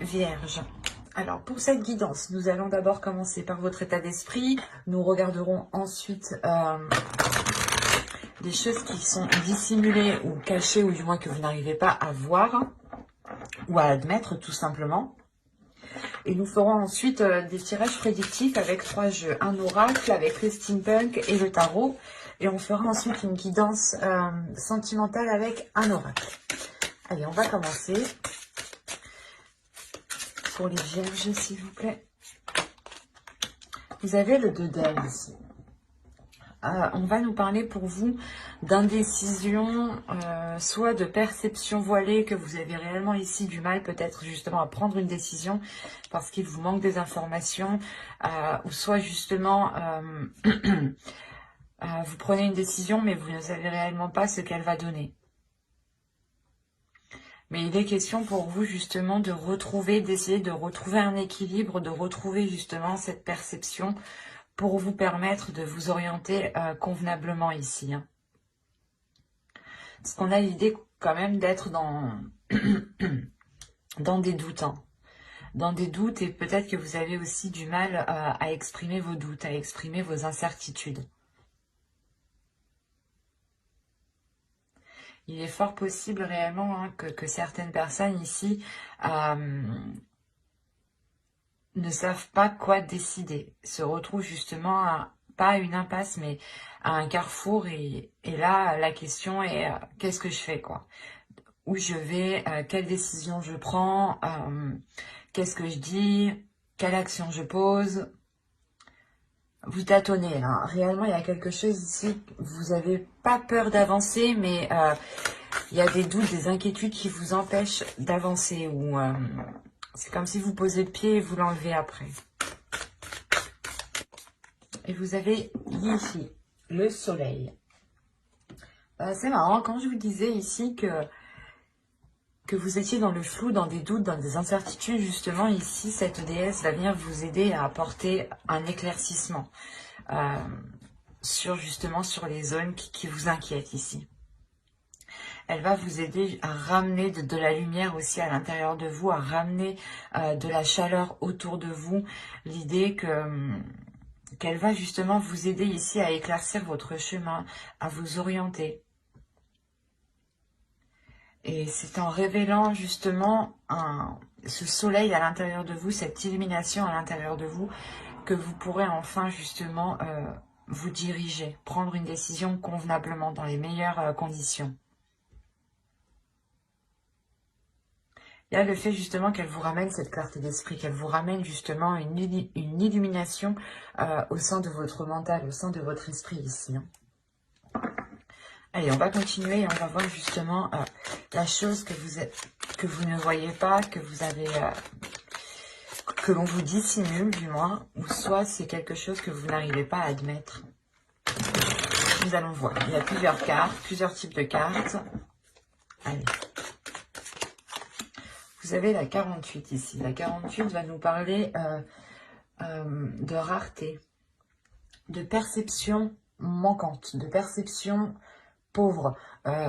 Vierges. Alors, pour cette guidance, nous allons d'abord commencer par votre état d'esprit. Nous regarderons ensuite des choses qui sont dissimulées ou cachées, ou du moins que vous n'arrivez pas à voir ou à admettre, tout simplement. Et nous ferons ensuite des tirages prédictifs avec 3 jeux. Un oracle avec le steampunk et le tarot. Et on fera ensuite une guidance sentimentale avec un oracle. Allez, on va commencer. Pour les vierges, s'il vous plaît. Vous avez le 2 d'ailes ici. On va nous parler pour vous d'indécision, soit de perception voilée, que vous avez réellement ici du mal peut-être justement à prendre une décision parce qu'il vous manque des informations, ou soit justement vous prenez une décision mais vous ne savez réellement pas ce qu'elle va donner. Mais il est question pour vous justement de retrouver, d'essayer de retrouver un équilibre, de retrouver justement cette perception pour vous permettre de vous orienter convenablement ici. Hein. Parce qu'on a l'idée quand même d'être dans, dans des doutes. Hein. Dans des doutes, et peut-être que vous avez aussi du mal à exprimer vos doutes, à exprimer vos incertitudes. Il est fort possible réellement hein, que certaines personnes ici ne savent pas quoi décider, se retrouvent justement pas à une impasse, mais à un carrefour. Et là, la question est qu'est-ce que je fais quoi? Où je vais? Quelle décision je prends? Qu'est-ce que je dis? Quelle action je pose? Vous tâtonnez là. Réellement, il y a quelque chose ici. Vous n'avez pas peur d'avancer, mais il y a des doutes, des inquiétudes qui vous empêchent d'avancer. Ou c'est comme si vous posez le pied et vous l'enlevez après. Et vous avez ici le soleil. C'est marrant, quand je vous disais ici que vous étiez dans le flou, dans des doutes, dans des incertitudes, justement, ici, cette déesse va venir vous aider à apporter un éclaircissement sur les zones qui vous inquiètent ici. Elle va vous aider à ramener de la lumière aussi à l'intérieur de vous, à ramener de la chaleur autour de vous. L'idée qu'elle va justement vous aider ici à éclaircir votre chemin, à vous orienter. Et c'est en révélant justement ce soleil à l'intérieur de vous, cette illumination à l'intérieur de vous, que vous pourrez enfin justement vous diriger, prendre une décision convenablement, dans les meilleures conditions. Il y a le fait justement qu'elle vous ramène cette clarté d'esprit, qu'elle vous ramène justement une illumination au sein de votre mental, au sein de votre esprit ici. Hein. Allez, on va continuer et on va voir justement la chose que vous ne voyez pas, que vous avez, que l'on vous dissimule du moins, ou soit c'est quelque chose que vous n'arrivez pas à admettre. Nous allons voir. Il y a plusieurs cartes, plusieurs types de cartes. Allez. Vous avez la 48 ici. La 48 va nous parler de rareté, de perception manquante, de perception pauvre,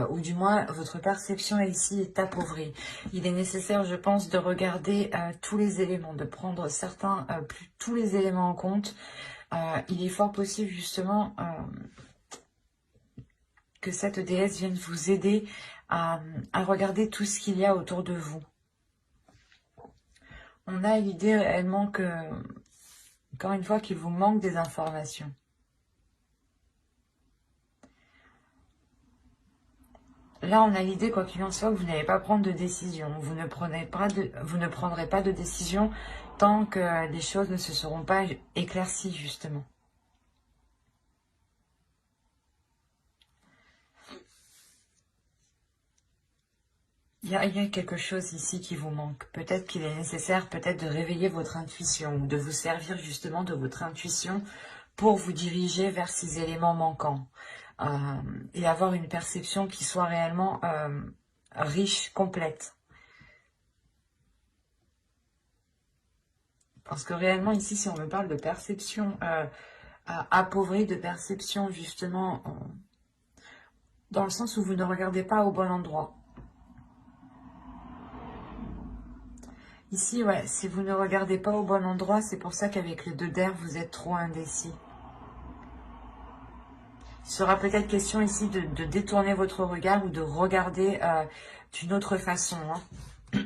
ou du moins votre perception ici est appauvrie. Il est nécessaire, je pense, de regarder tous les éléments, de prendre tous les éléments en compte. Il est fort possible justement que cette déesse vienne vous aider à regarder tout ce qu'il y a autour de vous. On a l'idée réellement que, encore une fois, qu'il vous manque des informations. Là, on a l'idée, quoi qu'il en soit, que vous n'allez pas prendre de décision. Vous ne prendrez pas de décision tant que les choses ne se seront pas éclaircies, justement. Il y a quelque chose ici qui vous manque. Peut-être qu'il est nécessaire peut-être de réveiller votre intuition ou de vous servir justement de votre intuition pour vous diriger vers ces éléments manquants. Et avoir une perception qui soit réellement riche, complète. Parce que réellement ici, si on me parle de perception appauvrie, de perception justement dans le sens où vous ne regardez pas au bon endroit. Ici, ouais, si vous ne regardez pas au bon endroit, c'est pour ça qu'avec le 2 d'air, vous êtes trop indécis. Il sera peut-être question ici de détourner votre regard ou de regarder d'une autre façon. Hein.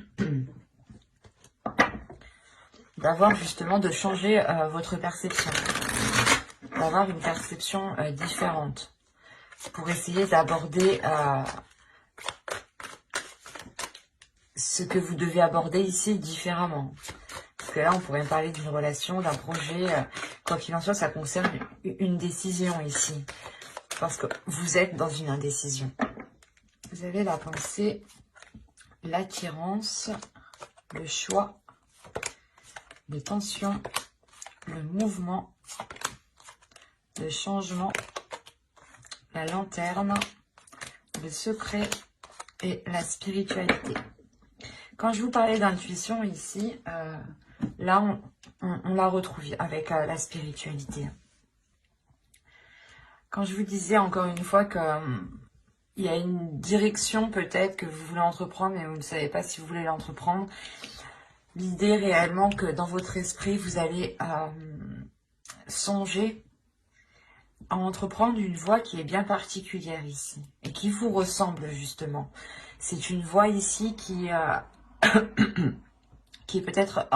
D'avoir justement, de changer votre perception. D'avoir une perception différente. Pour essayer d'aborder ce que vous devez aborder ici différemment. Parce que là, on pourrait parler d'une relation, d'un projet. Quoi qu'il en soit, ça concerne une décision ici. Parce que vous êtes dans une indécision. Vous avez la pensée, l'attirance, le choix, les tensions, le mouvement, le changement, la lanterne, le secret et la spiritualité. Quand je vous parlais d'intuition ici, là, on la retrouve avec la spiritualité. Quand je vous disais encore une fois que il y a une direction peut-être que vous voulez entreprendre, mais vous ne savez pas si vous voulez l'entreprendre, l'idée réellement que dans votre esprit, vous allez songer à entreprendre une voie qui est bien particulière ici et qui vous ressemble justement. C'est une voie ici qui est peut-être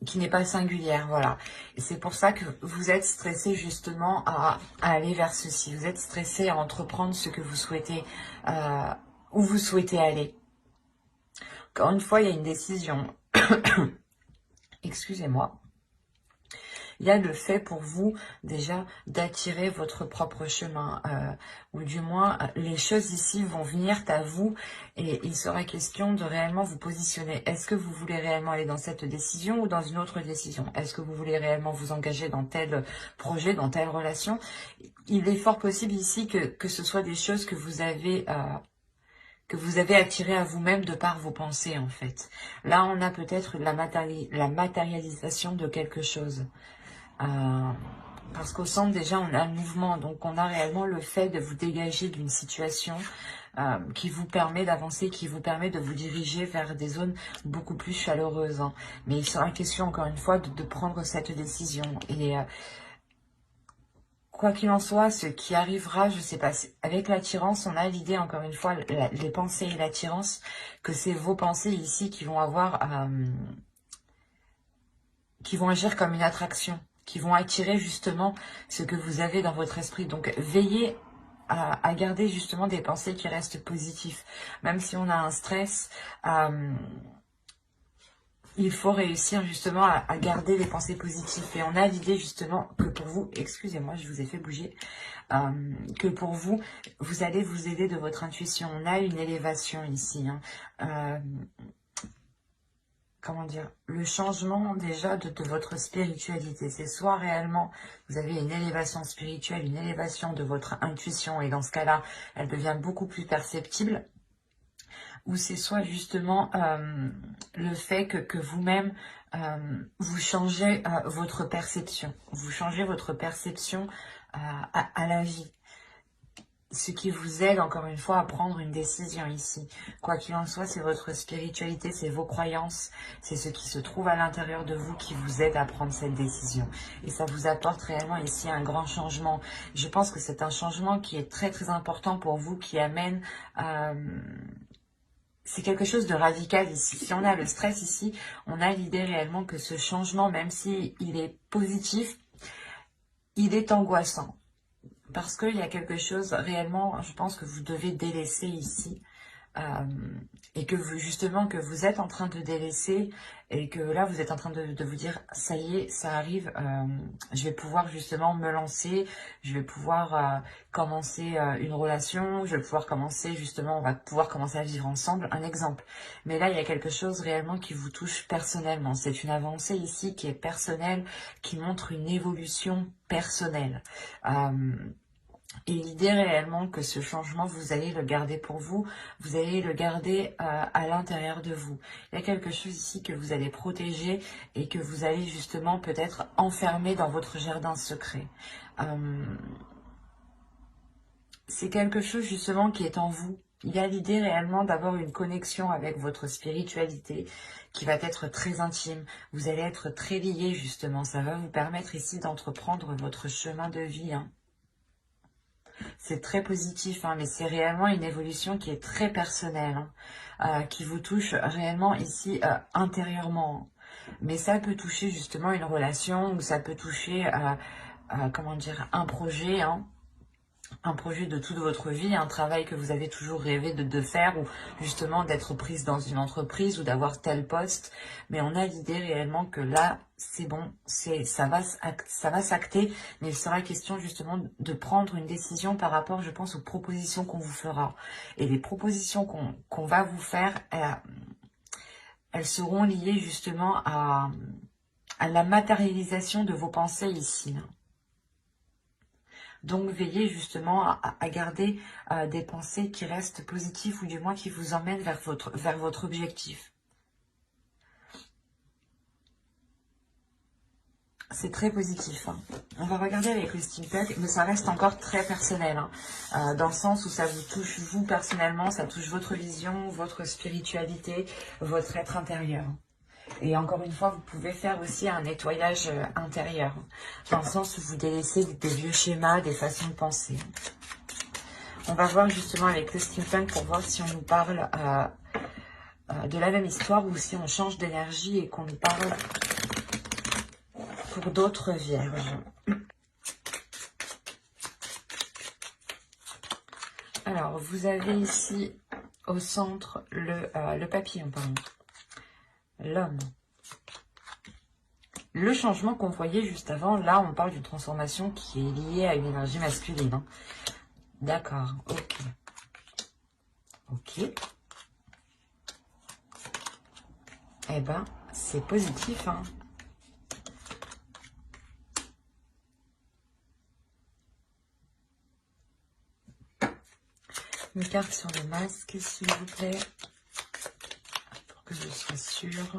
qui n'est pas singulière, voilà. Et c'est pour ça que vous êtes stressé justement à aller vers ceci. Vous êtes stressé à entreprendre ce que vous souhaitez, où vous souhaitez aller. Encore une fois, il y a une décision. Excusez-moi. Il y a le fait pour vous déjà d'attirer votre propre chemin, ou du moins les choses ici vont venir à vous et il sera question de réellement vous positionner. Est-ce que vous voulez réellement aller dans cette décision ou dans une autre décision? Est-ce que vous voulez réellement vous engager dans tel projet, dans telle relation? Il est fort possible ici que ce soit des choses que vous avez attiré à vous-même de par vos pensées en fait. Là on a peut-être la matérialisation de quelque chose. Parce qu'au centre déjà on a le mouvement, donc on a réellement le fait de vous dégager d'une situation qui vous permet d'avancer, qui vous permet de vous diriger vers des zones beaucoup plus chaleureuses. Hein. Mais il sera question encore une fois de prendre cette décision. Et quoi qu'il en soit, ce qui arrivera, je sais pas, avec l'attirance, on a l'idée encore une fois, les pensées et l'attirance, que c'est vos pensées ici qui vont avoir, qui vont agir comme une attraction, qui vont attirer justement ce que vous avez dans votre esprit. Donc veillez à garder justement des pensées qui restent positives. Même si on a un stress, il faut réussir justement à garder les pensées positives. Et on a l'idée justement que pour vous, excusez-moi, je vous ai fait bouger, que pour vous, vous allez vous aider de votre intuition. On a une élévation ici. Hein. Comment dire, le changement déjà de votre spiritualité. C'est soit réellement vous avez une élévation spirituelle, une élévation de votre intuition, et dans ce cas-là, elle devient beaucoup plus perceptible, ou c'est soit justement le fait que vous-même, vous changez votre perception. Vous changez votre perception à la vie. Ce qui vous aide encore une fois à prendre une décision ici. Quoi qu'il en soit, c'est votre spiritualité, c'est vos croyances, c'est ce qui se trouve à l'intérieur de vous qui vous aide à prendre cette décision. Et ça vous apporte réellement ici un grand changement. Je pense que c'est un changement qui est très très important pour vous, qui amène... c'est quelque chose de radical ici. Si on a le stress ici, on a l'idée réellement que ce changement, même si il est positif, il est angoissant. Parce qu'il y a quelque chose réellement, je pense que vous devez délaisser ici. Et que vous, justement, que vous êtes en train de délaisser. Et que là, vous êtes en train de vous dire, ça y est, ça arrive. Je vais pouvoir justement me lancer. Je vais pouvoir commencer une relation. Je vais pouvoir commencer justement, on va pouvoir commencer à vivre ensemble. Un exemple. Mais là, il y a quelque chose réellement qui vous touche personnellement. C'est une avancée ici qui est personnelle, qui montre une évolution personnelle. Et l'idée réellement que ce changement, vous allez le garder pour vous, vous allez le garder à l'intérieur de vous. Il y a quelque chose ici que vous allez protéger et que vous allez justement peut-être enfermer dans votre jardin secret. C'est quelque chose justement qui est en vous, Il y a l'idée réellement d'avoir une connexion avec votre spiritualité qui va être très intime. Vous allez être très liés justement. Ça va vous permettre ici d'entreprendre votre chemin de vie. Hein. C'est très positif, hein, mais c'est réellement une évolution qui est très personnelle, hein, qui vous touche réellement ici intérieurement. Mais ça peut toucher justement une relation ou ça peut toucher, comment dire, un projet de toute votre vie, un travail que vous avez toujours rêvé de faire ou justement d'être prise dans une entreprise ou d'avoir tel poste. Mais on a l'idée réellement que là, c'est bon, ça va s'acter, mais il sera question justement de prendre une décision par rapport, je pense, aux propositions qu'on vous fera. Et les propositions qu'on va vous faire, elles seront liées justement à la matérialisation de vos pensées ici. Donc, veillez justement à garder des pensées qui restent positives ou du moins qui vous emmènent vers votre objectif. C'est très positif. Hein. On va regarder avec le steampunk, mais ça reste encore très personnel. Hein, dans le sens où ça vous touche vous personnellement, ça touche votre vision, votre spiritualité, votre être intérieur. Et encore une fois, vous pouvez faire aussi un nettoyage intérieur, dans le sens où vous délaissez des vieux schémas, des façons de penser. On va voir justement avec le steampunk pour voir si on nous parle de la même histoire ou si on change d'énergie et qu'on nous parle pour d'autres vierges. Alors, vous avez ici au centre le papillon, pardon. L'homme. Le changement qu'on voyait juste avant, là, on parle d'une transformation qui est liée à une énergie masculine. Hein. D'accord, ok. Ok. Eh ben, c'est positif, hein. Une carte sur le masque, s'il vous plaît, pour que je sois sûre.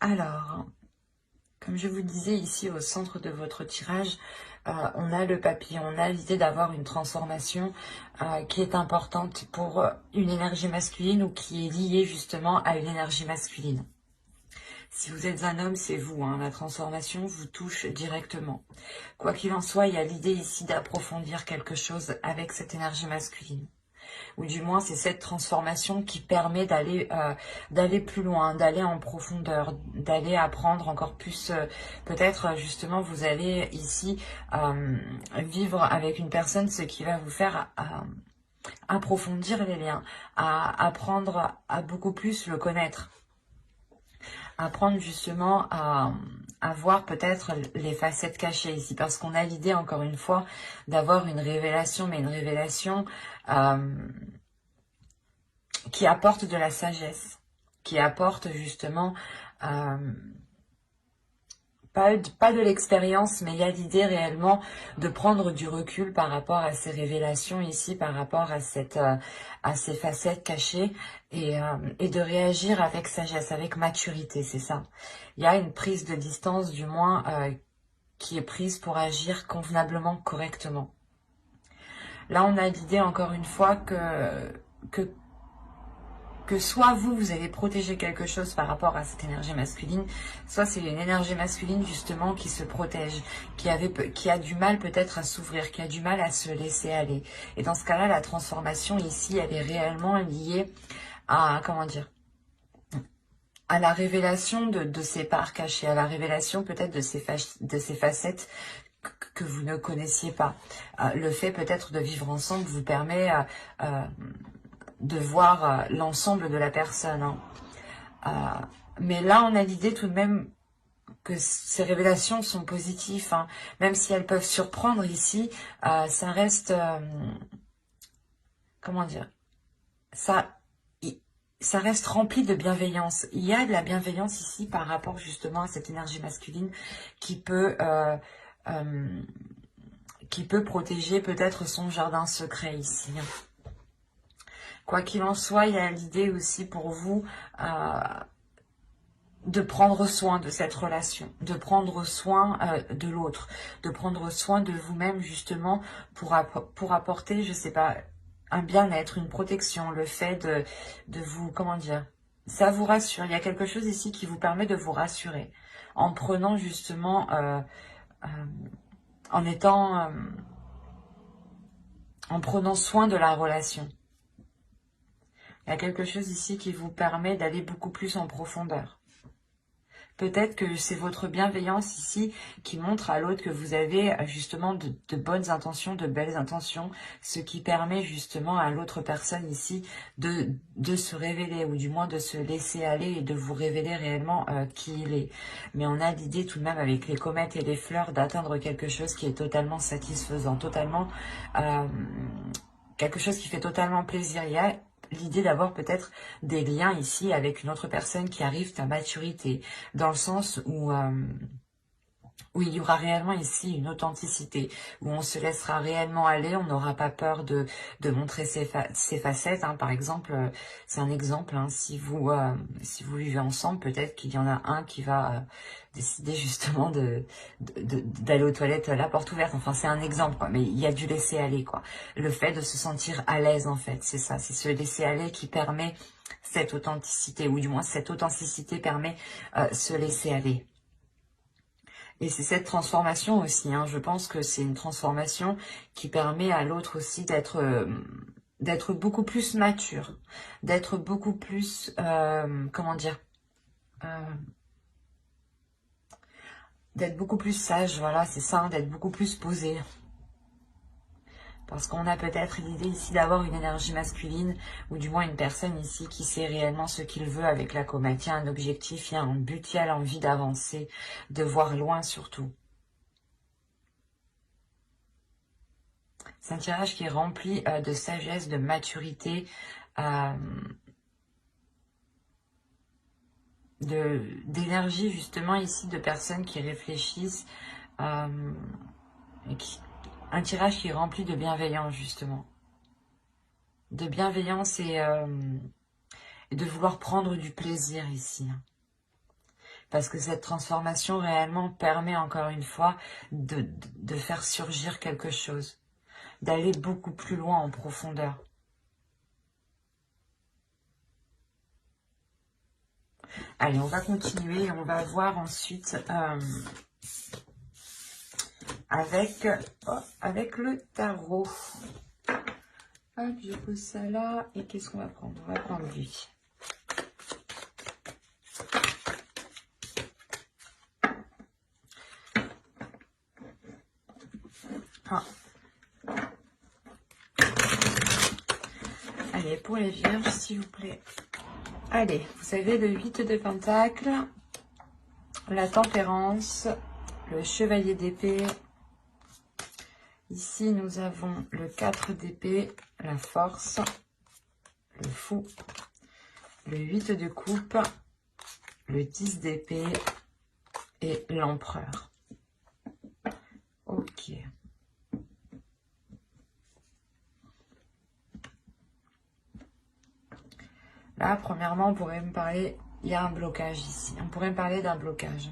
Alors, comme je vous disais ici au centre de votre tirage, on a le papillon, on a l'idée d'avoir une transformation qui est importante pour une énergie masculine ou qui est liée justement à une énergie masculine. Si vous êtes un homme, c'est vous, hein, la transformation vous touche directement. Quoi qu'il en soit, il y a l'idée ici d'approfondir quelque chose avec cette énergie masculine. Ou du moins, c'est cette transformation qui permet d'aller plus loin, d'aller en profondeur, d'aller apprendre encore plus. Peut-être, justement, vous allez ici vivre avec une personne, ce qui va vous faire approfondir les liens, à apprendre à beaucoup plus le connaître. Apprendre justement à voir peut-être les facettes cachées ici. Parce qu'on a l'idée, encore une fois, d'avoir une révélation, mais une révélation qui apporte de la sagesse, qui apporte justement pas de l'expérience, mais il y a l'idée réellement de prendre du recul par rapport à ces révélations ici, par rapport à ces facettes cachées et de réagir avec sagesse, avec maturité, c'est ça. Il y a une prise de distance, du moins, qui est prise pour agir convenablement, correctement. Là, on a l'idée, encore une fois, que soit vous allez protéger quelque chose par rapport à cette énergie masculine, soit c'est une énergie masculine justement qui se protège, qui a du mal peut-être à s'ouvrir, qui a du mal à se laisser aller. Et dans ce cas-là, la transformation ici, elle est réellement liée à, comment dire, à la révélation de ces parts cachées, à la révélation peut-être de ces facettes que vous ne connaissiez pas. Le fait peut-être de vivre ensemble vous permet de voir l'ensemble de la personne. Hein. Mais là, on a l'idée tout de même que ces révélations sont positives. Hein. Même si elles peuvent surprendre ici, ça reste... comment dire ça, ça reste rempli de bienveillance. Il y a de la bienveillance ici par rapport justement à cette énergie masculine qui peut protéger peut-être son jardin secret ici. Quoi qu'il en soit, il y a l'idée aussi pour vous de prendre soin de cette relation, de prendre soin de l'autre, de prendre soin de vous-même justement pour apporter, je sais pas, un bien-être, une protection, le fait de vous, comment dire, ça vous rassure. Il y a quelque chose ici qui vous permet de vous rassurer en prenant justement, en prenant soin de la relation. Il y a quelque chose ici qui vous permet d'aller beaucoup plus en profondeur. Peut-être que c'est votre bienveillance ici qui montre à l'autre que vous avez justement de bonnes intentions, de belles intentions, ce qui permet justement à l'autre personne ici de se révéler, ou du moins de se laisser aller et de vous révéler réellement qui il est. Mais on a l'idée tout de même avec les comètes et les fleurs d'atteindre quelque chose qui est totalement satisfaisant, totalement quelque chose qui fait totalement plaisir. Il y a l'idée d'avoir peut-être des liens ici avec une autre personne qui arrive à maturité, dans le sens où il y aura réellement ici une authenticité, où on se laissera réellement aller, on n'aura pas peur de montrer ses facettes. Hein. Par exemple, c'est un exemple, hein, si vous vivez ensemble, peut-être qu'il y en a un qui va décider justement d'aller aux toilettes la porte ouverte. Enfin, c'est un exemple, quoi. Mais il y a du laisser aller, quoi. Le fait de se sentir à l'aise, en fait, c'est ça. C'est ce laisser aller qui permet cette authenticité, ou du moins cette authenticité permet se laisser aller. Et c'est cette transformation aussi, hein, je pense que c'est une transformation qui permet à l'autre aussi d'être beaucoup plus mature, d'être beaucoup plus, comment dire, d'être beaucoup plus sage, voilà, c'est ça, hein, d'être beaucoup plus posé. Parce qu'on a peut-être l'idée ici d'avoir une énergie masculine, ou du moins une personne ici qui sait réellement ce qu'il veut avec la comète. Il y a un objectif, il y a un but, il y a l'envie d'avancer, de voir loin surtout. C'est un tirage qui est rempli de sagesse, de maturité, d'énergie justement ici, de personnes qui réfléchissent, et un tirage qui est rempli de bienveillance justement. De bienveillance et de vouloir prendre du plaisir ici. Parce que cette transformation réellement permet encore une fois de faire surgir quelque chose, d'aller beaucoup plus loin en profondeur. Allez, on va continuer et on va voir ensuite avec le tarot. Hop, je pose ça là. Et qu'est-ce qu'on va prendre? On va prendre lui. Ah. Allez, pour les vierges, s'il vous plaît. Allez, vous avez le 8 de Pentacles, la Tempérance, le Chevalier d'épée. Ici, nous avons le 4 d'épée, la Force, le Fou, le 8 de coupe, le 10 d'épée et l'Empereur. Ok. Là, premièrement, on pourrait me parler, il y a un blocage ici. On pourrait me parler d'un blocage.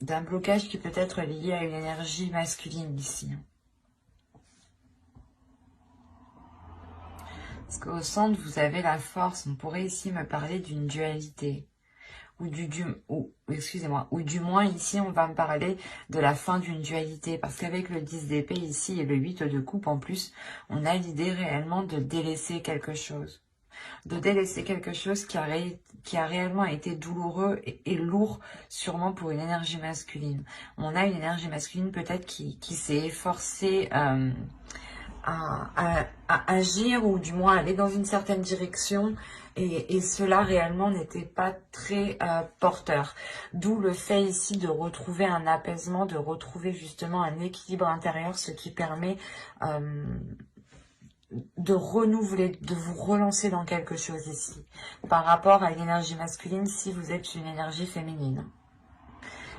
D'un blocage qui peut être lié à une énergie masculine ici. Parce qu'au centre, vous avez la force. On pourrait ici me parler d'une dualité. Ou du moins ici, on va me parler de la fin d'une dualité. Parce qu'avec le 10 d'épée ici et le 8 de coupe en plus, on a l'idée réellement de délaisser quelque chose. De délaisser quelque chose qui a réellement été douloureux et lourd, sûrement pour une énergie masculine. On a une énergie masculine peut-être qui s'est efforcée à agir, ou du moins aller dans une certaine direction, et cela réellement n'était pas très porteur. D'où le fait ici de retrouver un apaisement, de retrouver justement un équilibre intérieur, ce qui permet de renouveler, de vous relancer dans quelque chose ici. Par rapport à l'énergie masculine, si vous êtes une énergie féminine.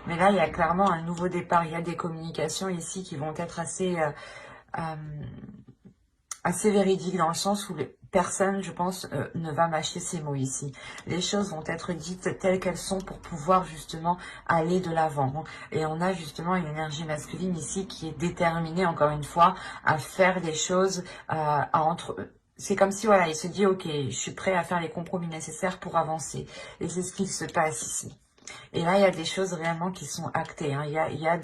Mais là, il y a clairement un nouveau départ. Il y a des communications ici qui vont être assez véridiques dans le sens où personne, je pense, ne va mâcher ces mots ici. Les choses vont être dites telles qu'elles sont pour pouvoir justement aller de l'avant. Et on a justement une énergie masculine ici qui est déterminée, encore une fois, à faire des choses, c'est comme si, voilà, il se dit, ok, je suis prêt à faire les compromis nécessaires pour avancer. Et c'est ce qui se passe ici. Et là, il y a des choses réellement qui sont actées. Hein. Il y a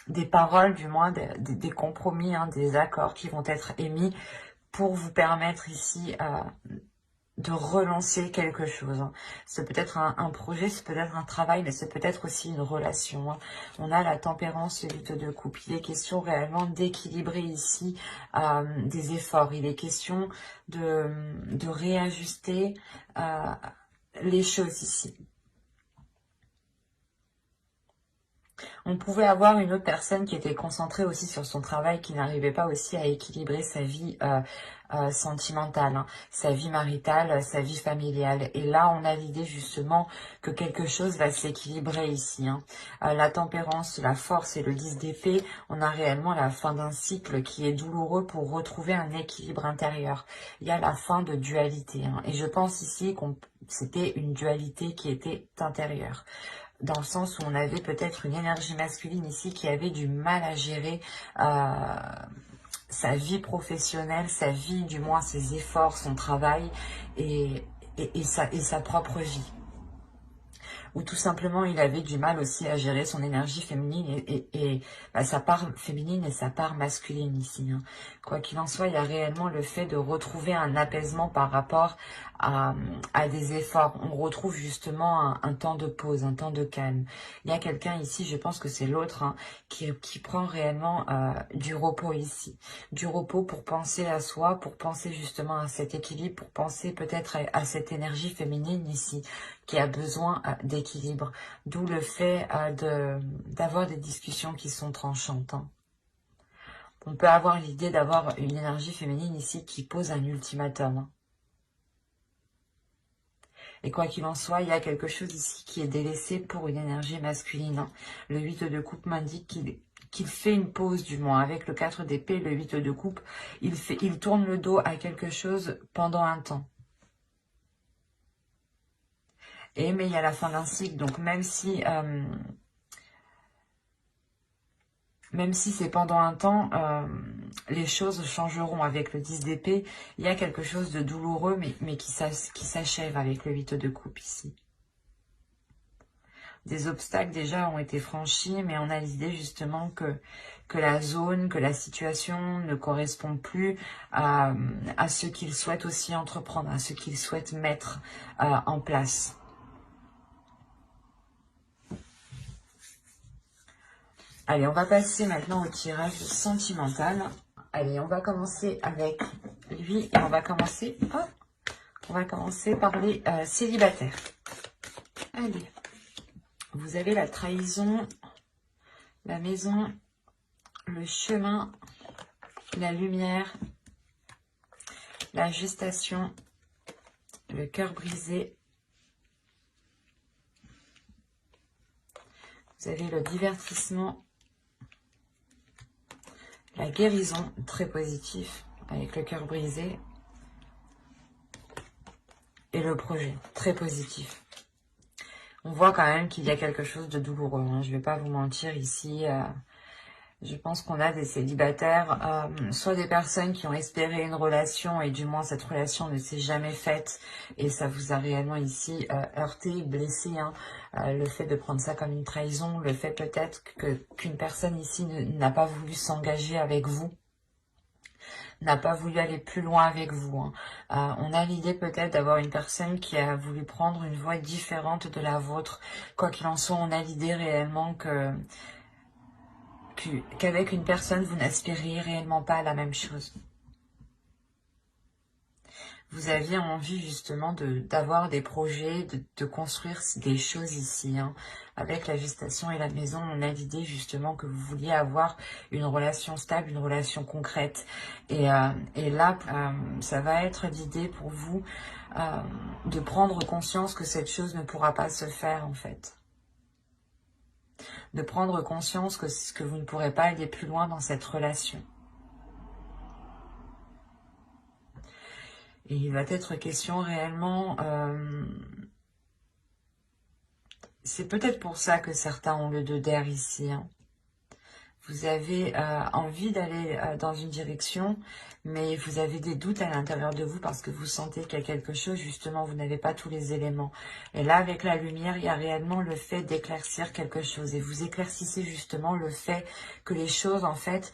des paroles, du moins, des compromis, hein, des accords qui vont être émis pour vous permettre ici de relancer quelque chose. Hein. C'est peut-être un projet, c'est peut-être un travail, mais c'est peut-être aussi une relation. Hein. On a la tempérance, le 8 de coupe. Il est question réellement d'équilibrer ici des efforts. Il est question de réajuster les choses ici. On pouvait avoir une autre personne qui était concentrée aussi sur son travail, qui n'arrivait pas aussi à équilibrer sa vie sentimentale, hein, sa vie maritale, sa vie familiale. Et là, on a l'idée justement que quelque chose va s'équilibrer ici. Hein. La tempérance, la force et le 10 d'épée, on a réellement la fin d'un cycle qui est douloureux pour retrouver un équilibre intérieur. Il y a la fin de dualité. Hein. Et je pense ici que c'était une dualité qui était intérieure. Dans le sens où on avait peut-être une énergie masculine ici qui avait du mal à gérer sa vie professionnelle, sa vie, du moins ses efforts, son travail et sa propre vie. Ou tout simplement il avait du mal aussi à gérer son énergie féminine et sa part féminine et sa part masculine ici. Hein. Quoi qu'il en soit, il y a réellement le fait de retrouver un apaisement par rapport à des efforts. On retrouve justement un temps de pause, un temps de calme. Il y a quelqu'un ici, je pense que c'est l'autre, hein, qui prend réellement du repos ici. Du repos pour penser à soi, pour penser justement à cet équilibre, pour penser peut-être à cette énergie féminine ici, qui a besoin d'équilibre. D'où le fait d'avoir des discussions qui sont tranchantes. Hein. On peut avoir l'idée d'avoir une énergie féminine ici qui pose un ultimatum. Hein. Et quoi qu'il en soit, il y a quelque chose ici qui est délaissé pour une énergie masculine. Hein. Le 8 de coupe m'indique qu'il fait une pause, du moins. Avec le 4 d'épée, le 8 de coupe, il tourne le dos à quelque chose pendant un temps. Mais il y a la fin d'un cycle, donc même si c'est pendant un temps, les choses changeront. Avec le 10 d'épée, il y a quelque chose de douloureux, mais qui s'achève avec le 8 de coupe ici. Des obstacles déjà ont été franchis, mais on a l'idée justement que la zone, que la situation ne correspond plus à ce qu'il souhaite aussi entreprendre, à ce qu'il souhaite mettre en place. Allez, on va passer maintenant au tirage sentimental. Allez, on va commencer avec lui et on va commencer par les célibataires. Allez, vous avez la trahison, la maison, le chemin, la lumière, la gestation, le cœur brisé. Vous avez le divertissement, la guérison, très positif, avec le cœur brisé. Et le projet, très positif. On voit quand même qu'il y a quelque chose de douloureux. Hein. Je ne vais pas vous mentir ici. Je pense qu'on a des célibataires, soit des personnes qui ont espéré une relation et du moins cette relation ne s'est jamais faite. Et ça vous a réellement ici heurté, blessé. Hein. Le fait de prendre ça comme une trahison, le fait peut-être qu'une personne ici n'a pas voulu s'engager avec vous. N'a pas voulu aller plus loin avec vous. Hein. On a l'idée peut-être d'avoir une personne qui a voulu prendre une voie différente de la vôtre. Quoi qu'il en soit, on a l'idée réellement qu'avec une personne, vous n'aspiriez réellement pas à la même chose. vous aviez envie justement d'avoir des projets, de construire des choses ici. Hein. Avec la gestation et la maison, on a l'idée justement que vous vouliez avoir une relation stable, une relation concrète. Et là, ça va être l'idée pour vous de prendre conscience que cette chose ne pourra pas se faire en fait. De prendre conscience que vous ne pourrez pas aller plus loin dans cette relation. Et il va être question réellement, c'est peut-être pour ça que certains ont le 2 d'air ici. Hein. Vous avez envie d'aller dans une direction, mais vous avez des doutes à l'intérieur de vous parce que vous sentez qu'il y a quelque chose, justement, vous n'avez pas tous les éléments. Et là, avec la lumière, il y a réellement le fait d'éclaircir quelque chose. Et vous éclaircissez justement le fait que les choses, en fait...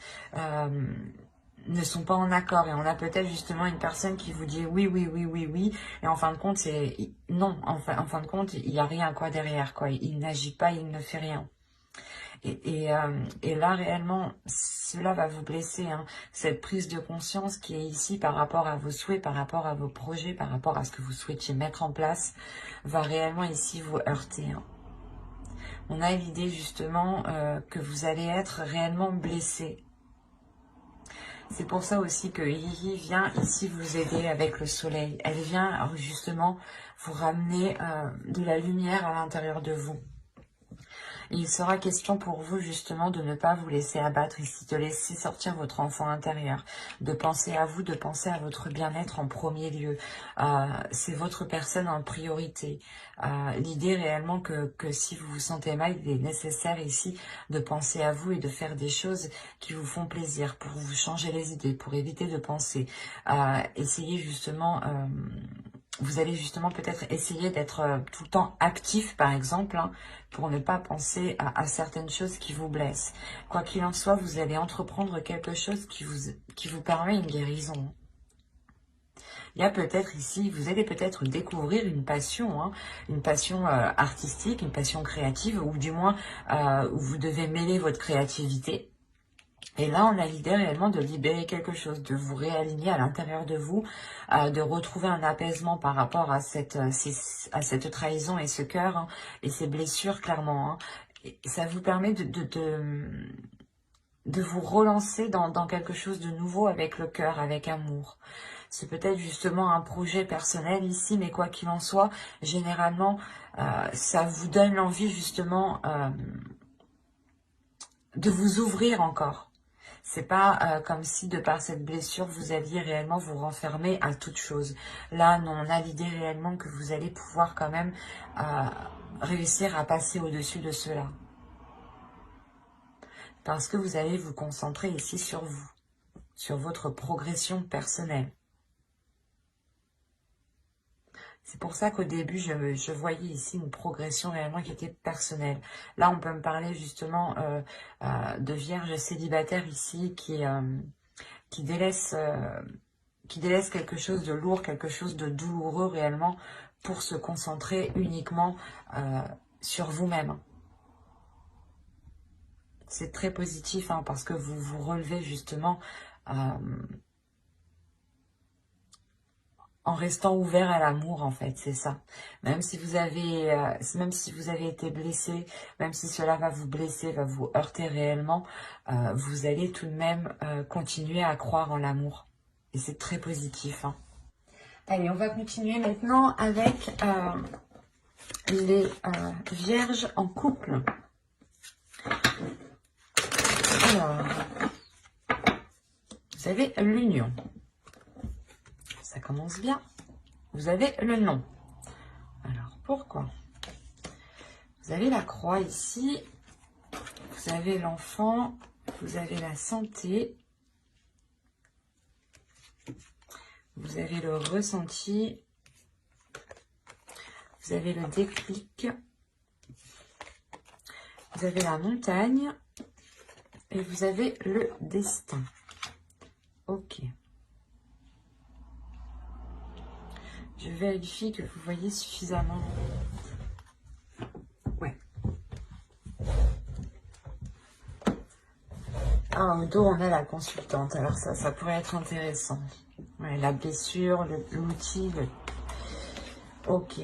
ne sont pas en accord et on a peut-être justement une personne qui vous dit oui, oui, oui, oui, oui et en fin de compte c'est non, en fin de compte il n'y a rien quoi derrière quoi, il n'agit pas, il ne fait rien et là réellement cela va vous blesser hein. Cette prise de conscience qui est ici par rapport à vos souhaits, par rapport à vos projets, par rapport à ce que vous souhaitiez mettre en place va réellement ici vous heurter hein. On a l'idée justement que vous allez être réellement blessé. C'est pour ça aussi que Hihi vient ici vous aider avec le soleil. Elle vient justement vous ramener de la lumière à l'intérieur de vous. Et il sera question pour vous justement de ne pas vous laisser abattre ici, de laisser sortir votre enfant intérieur, de penser à vous, de penser à votre bien-être en premier lieu. C'est votre personne en priorité. L'idée réellement que si vous vous sentez mal, il est nécessaire ici de penser à vous et de faire des choses qui vous font plaisir pour vous changer les idées, pour éviter de penser. Essayez justement... vous allez justement peut-être essayer d'être tout le temps actif, par exemple, hein, pour ne pas penser à certaines choses qui vous blessent. Quoi qu'il en soit, vous allez entreprendre quelque chose qui vous permet une guérison. Il y a peut-être ici, vous allez peut-être découvrir une passion, hein, une passion artistique, une passion créative, ou du moins où vous devez mêler votre créativité. Et là, on a l'idée réellement de libérer quelque chose, de vous réaligner à l'intérieur de vous, de retrouver un apaisement par rapport à cette trahison et ce cœur, hein, et ces blessures, clairement. Hein. Et ça vous permet de vous relancer dans quelque chose de nouveau avec le cœur, avec amour. C'est peut-être justement un projet personnel ici, mais quoi qu'il en soit, généralement, ça vous donne l'envie justement de vous ouvrir encore. C'est pas comme si, de par cette blessure, vous alliez réellement vous renfermer à toute chose. Là, non, on a l'idée réellement que vous allez pouvoir quand même réussir à passer au-dessus de cela. Parce que vous allez vous concentrer ici sur vous, sur votre progression personnelle. C'est pour ça qu'au début, je voyais ici une progression réellement qui était personnelle. Là, on peut me parler justement de vierge célibataire ici qui délaisse quelque chose de lourd, quelque chose de douloureux réellement pour se concentrer uniquement sur vous-même. C'est très positif hein, parce que vous vous relevez justement en restant ouvert à l'amour, en fait, c'est ça. Même si vous avez été blessé, même si cela va vous blesser, va vous heurter réellement, vous allez tout de même continuer à croire en l'amour. Et c'est très positif. Hein. Allez, on va continuer maintenant avec les vierges en couple. Alors, vous avez l'union. Ça commence bien. Vous avez le nom. Alors, pourquoi? Vous avez la croix ici. Vous avez l'enfant. Vous avez la santé. Vous avez le ressenti. Vous avez le déclic. Vous avez la montagne. Et vous avez le destin. Ok. Je vérifie que vous voyez suffisamment. Ouais. Ah, au dos, on a la consultante. Alors ça pourrait être intéressant. Ouais. Ouais, la blessure, l'outil. Ok.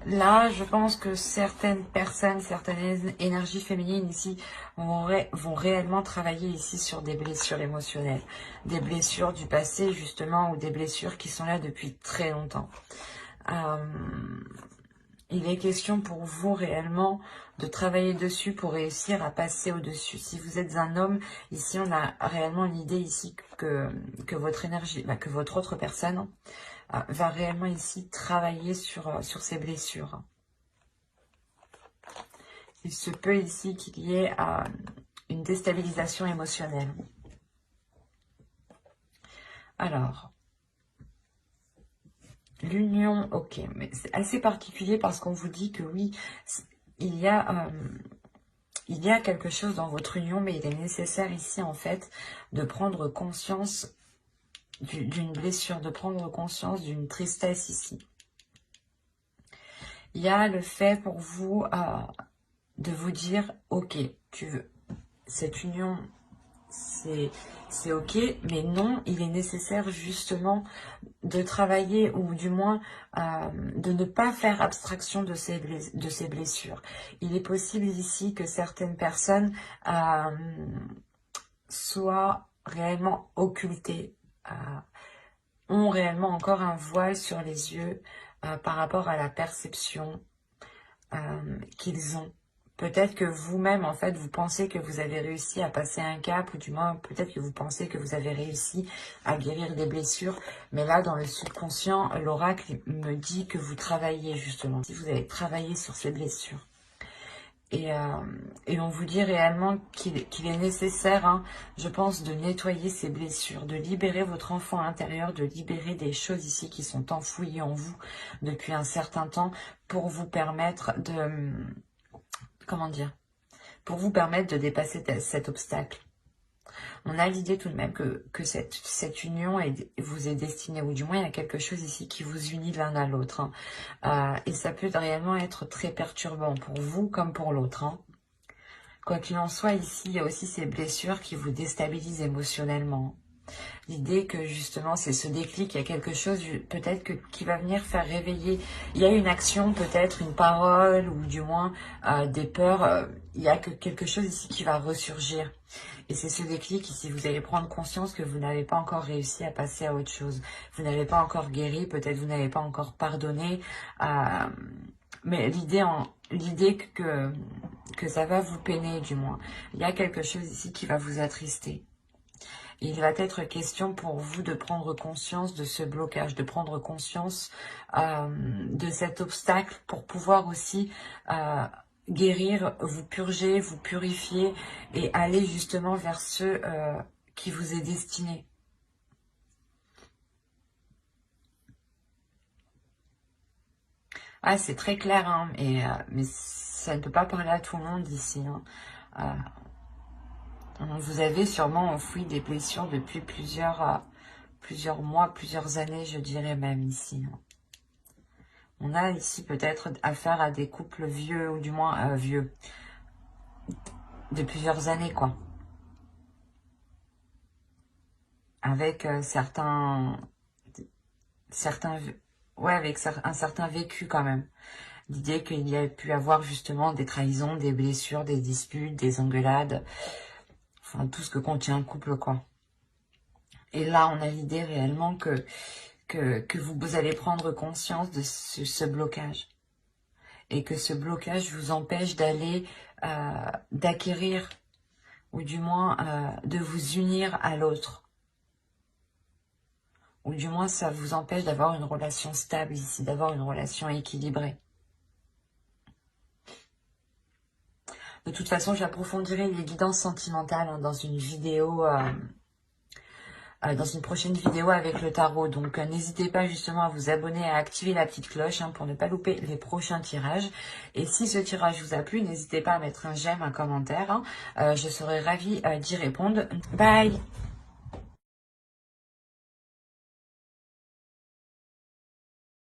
Là, je pense que certaines personnes, certaines énergies féminines ici vont réellement travailler ici sur des blessures émotionnelles. Des blessures du passé, justement, ou des blessures qui sont là depuis très longtemps. Il est question pour vous réellement de travailler dessus pour réussir à passer au-dessus. Si vous êtes un homme, ici on a réellement une idée ici que votre énergie, que votre autre personne va réellement ici travailler sur ces blessures. Il se peut ici qu'il y ait une déstabilisation émotionnelle. Alors, l'union, ok, mais c'est assez particulier parce qu'on vous dit que oui, il y a quelque chose dans votre union, mais il est nécessaire ici en fait de prendre conscience d'une blessure, de prendre conscience d'une tristesse ici. Il y a le fait pour vous de vous dire, ok, tu veux, cette union, c'est ok, mais non, il est nécessaire justement de travailler ou du moins de ne pas faire abstraction de ces blessures. Il est possible ici que certaines personnes soient réellement occultées, ont réellement encore un voile sur les yeux par rapport à la perception qu'ils ont. Peut-être que vous-même, en fait, vous pensez que vous avez réussi à passer un cap, ou du moins, peut-être que vous pensez que vous avez réussi à guérir des blessures. Mais là, dans le subconscient, l'oracle me dit que vous travaillez, justement. Si vous avez travaillé sur ces blessures. Et on vous dit réellement qu'il est nécessaire, hein, je pense, de nettoyer ces blessures, de libérer votre enfant intérieur, de libérer des choses ici qui sont enfouies en vous depuis un certain temps pour vous permettre de... Comment dire? Pour vous permettre de dépasser cet obstacle. On a l'idée tout de même que cette union vous est destinée, ou du moins il y a quelque chose ici qui vous unit l'un à l'autre. Hein. Et ça peut réellement être très perturbant pour vous comme pour l'autre. Hein. Quoi qu'il en soit, ici, il y a aussi ces blessures qui vous déstabilisent émotionnellement. L'idée que justement c'est ce déclic, il y a quelque chose peut-être qui va venir faire réveiller. Il y a une action, peut-être une parole ou du moins des peurs. Il y a quelque chose ici qui va ressurgir. Et c'est ce déclic ici, vous allez prendre conscience que vous n'avez pas encore réussi à passer à autre chose. Vous n'avez pas encore guéri, peut-être vous n'avez pas encore pardonné. Mais l'idée que ça va vous peiner du moins. Il y a quelque chose ici qui va vous attrister. Il va être question pour vous de prendre conscience de ce blocage, de prendre conscience de cet obstacle pour pouvoir aussi guérir, vous purger, vous purifier et aller justement vers ce qui vous est destiné. Ah, c'est très clair, hein, mais ça ne peut pas parler à tout le monde ici. Hein. Vous avez sûrement enfoui des blessures depuis plusieurs mois, plusieurs années, je dirais même ici. On a ici peut-être affaire à des couples vieux, ou du moins vieux, de plusieurs années, quoi. Avec ouais, avec un certain vécu quand même. L'idée qu'il y a pu avoir justement des trahisons, des blessures, des disputes, des engueulades, enfin tout ce que contient un couple, quoi. Et là, on a l'idée réellement que vous allez prendre conscience de ce blocage. Et que ce blocage vous empêche d'aller, d'acquérir, ou du moins de vous unir à l'autre. Ou du moins, ça vous empêche d'avoir une relation stable ici, d'avoir une relation équilibrée. De toute façon, j'approfondirai les guidances sentimentales hein, dans une vidéo... dans une prochaine vidéo avec le tarot. Donc n'hésitez pas justement à vous abonner, à activer la petite cloche hein, pour ne pas louper les prochains tirages. Et si ce tirage vous a plu, n'hésitez pas à mettre un j'aime, un commentaire. Hein. Je serai ravie d'y répondre. Bye!